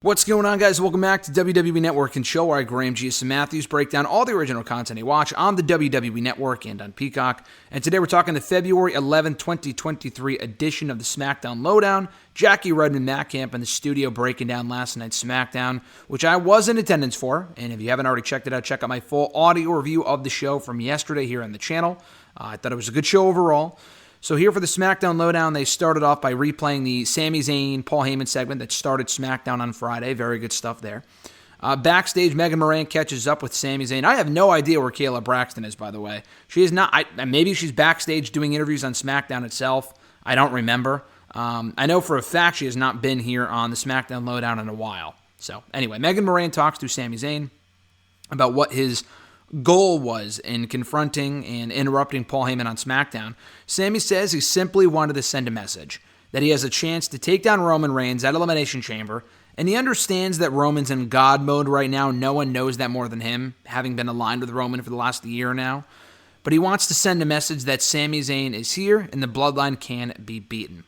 What's going on, guys? Welcome back to WWE Network and Show, where I, Graham G. Matthews, break down all the original content you watch on the WWE Network and on Peacock. And today we're talking the February 11th, 2023 edition of the SmackDown LowDown. Jackie Redmond, Matt Camp in the studio breaking down last night's SmackDown, which I was in attendance for. And if you haven't already checked it out, check out my full audio review of the show from yesterday here on the channel. I thought it was a good show overall. So here for the SmackDown LowDown, they started off by replaying the Sami Zayn, Paul Heyman segment that started SmackDown on Friday. Very good stuff there. Backstage, Megan Moran catches up with Sami Zayn. I have no idea where Kayla Braxton is, by the way. She is not. Maybe she's backstage doing interviews on SmackDown itself. I don't remember. I know for a fact she has not been here on the SmackDown LowDown in a while. So anyway, Megan Moran talks to Sami Zayn about what his goal was in confronting and interrupting Paul Heyman on SmackDown. Sami says he simply wanted to send a message that he has a chance to take down Roman Reigns at Elimination Chamber, and he understands that Roman's in God mode right now. No one knows that more than him, having been aligned with Roman for the last year now. But he wants to send a message that Sami Zayn is here and the bloodline can be beaten.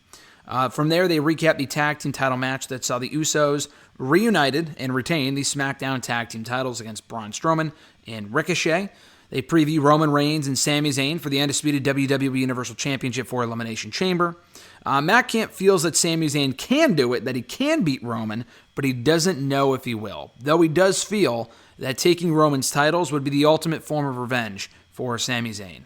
From there, they recap the tag team title match that saw the Usos reunited and retain the SmackDown tag team titles against Braun Strowman and Ricochet. They preview Roman Reigns and Sami Zayn for the undisputed WWE Universal Championship for Elimination Chamber. Matt Camp feels that Sami Zayn can do it, that he can beat Roman, but he doesn't know if he will. Though he does feel that taking Roman's titles would be the ultimate form of revenge for Sami Zayn.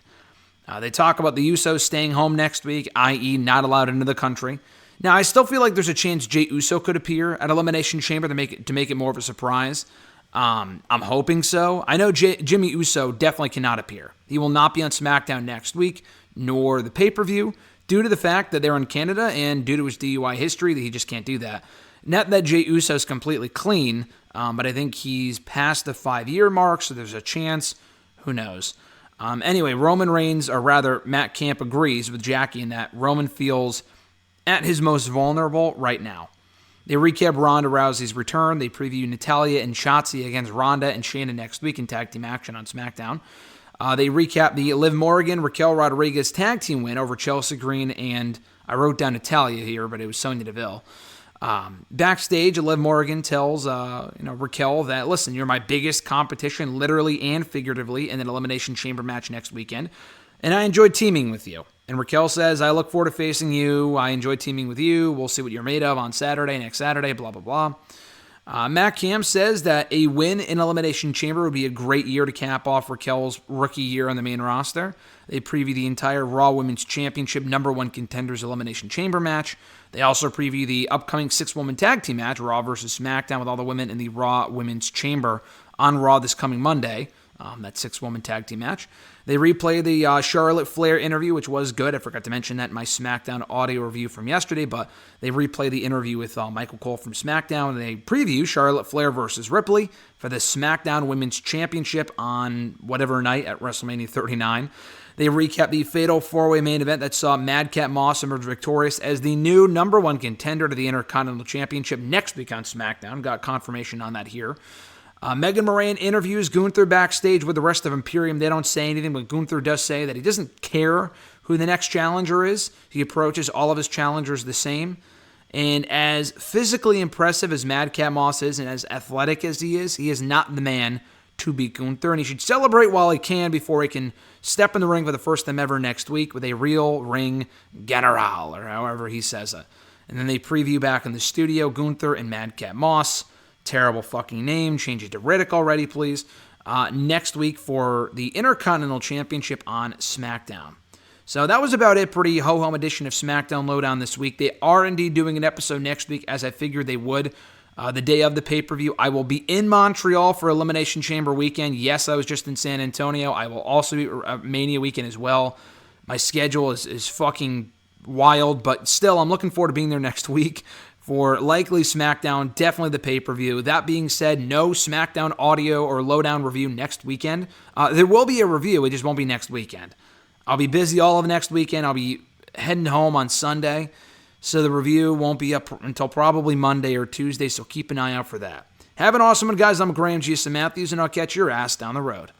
They talk about the Usos staying home next week, i.e. not allowed into the country. Now, I still feel like there's a chance Jey Uso could appear at Elimination Chamber to make it more of a surprise. I'm hoping so. I know Jimmy Uso definitely cannot appear. He will not be on SmackDown next week, nor the pay-per-view, due to the fact that they're in Canada and due to his DUI history that he just can't do that. Not that Jey Uso is completely clean, but I think he's past the 5-year mark, so there's a chance. Who knows? Anyway, Roman Reigns, or rather Matt Camp agrees with Jackie in that Roman feels at his most vulnerable right now. They recap Ronda Rousey's return. They preview Natalya and Shotzi against Ronda and Shayna next week in tag team action on SmackDown. They recap the Liv Morgan, Raquel Rodriguez tag team win over Chelsea Green and, I wrote down Natalya here, but it was Sonya Deville. Backstage, Liv Morgan tells Raquel that, listen, you're my biggest competition, literally and figuratively, in an Elimination Chamber match next weekend, and I enjoyed teaming with you. And Raquel says, I look forward to facing you. I enjoy teaming with you. We'll see what you're made of on next Saturday, blah, blah, blah. Matt Camp says that a win in Elimination Chamber would be a great year to cap off Raquel's rookie year on the main roster. They preview the entire Raw Women's Championship #1 Contenders Elimination Chamber match. They also preview the upcoming 6-woman tag team match, Raw vs. SmackDown, with all the women in the Raw Women's Chamber on Raw this coming Monday. That 6-woman tag team match. They replay the Charlotte Flair interview, which was good. I forgot to mention that in my SmackDown audio review from yesterday, but they replay the interview with Michael Cole from SmackDown. And they preview Charlotte Flair versus Ripley for the SmackDown Women's Championship on whatever night at WrestleMania 39. They recap the fatal 4-way main event that saw Madcap Moss emerge victorious as the new #1 contender to the Intercontinental Championship next week on SmackDown. Got confirmation on that here. Megan Moran interviews Gunther backstage with the rest of Imperium. They don't say anything, but Gunther does say that he doesn't care who the next challenger is. He approaches all of his challengers the same. And as physically impressive as Madcap Moss is and as athletic as he is not the man to beat Gunther. And he should celebrate while he can before he can step in the ring for the first time ever next week with a real ring general, or however he says it. And then they preview back in the studio Gunther and Madcap Moss. Terrible fucking name. Change it to Riddick already, please. Next week for the Intercontinental Championship on SmackDown. So that was about it. Pretty ho-hum edition of SmackDown LowDown this week. They are indeed doing an episode next week, as I figured they would. The day of the pay-per-view, I will be in Montreal for Elimination Chamber weekend. Yes, I was just in San Antonio. I will also be at Mania weekend as well. My schedule is fucking wild, but still, I'm looking forward to being there next week for likely SmackDown, definitely the pay-per-view. That being said, no SmackDown audio or Lowdown review next weekend. There will be a review, it just won't be next weekend. I'll be busy all of next weekend. I'll be heading home on Sunday, so the review won't be up until probably Monday or Tuesday, so keep an eye out for that. Have an awesome one, guys. I'm Graham G. Matthews, and I'll catch your ass down the road.